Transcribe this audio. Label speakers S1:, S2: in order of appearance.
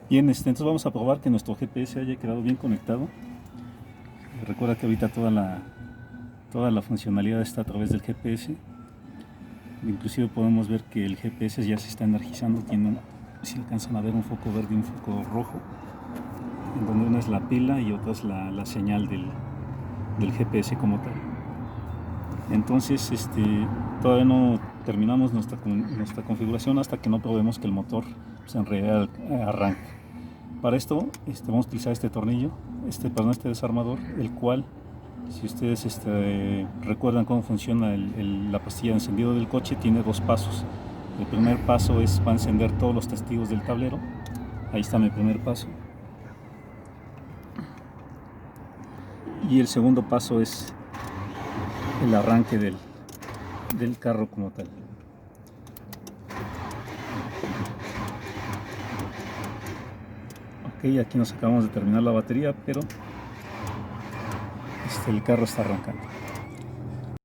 S1: Bien, entonces vamos a probar que nuestro GPS haya quedado bien conectado. Recuerda que ahorita toda la funcionalidad está a través del GPS. Inclusive podemos ver que el GPS ya se está energizando. Si alcanzan a ver, un foco verde y un foco rojo, en donde una es la pila y otra es la señal del GPS como tal. Entonces, todavía no terminamos nuestra configuración hasta que no probemos que el motor, pues, en realidad arranque. Para esto vamos a utilizar este tornillo, este desarmador, el cual, si ustedes recuerdan cómo funciona la pastilla de encendido del coche, tiene dos pasos. El primer paso va a encender todos los testigos del tablero. Ahí está mi primer paso. Y el segundo paso es el arranque del carro como tal. Ok, aquí nos acabamos de terminar la batería, pero el carro está arrancando.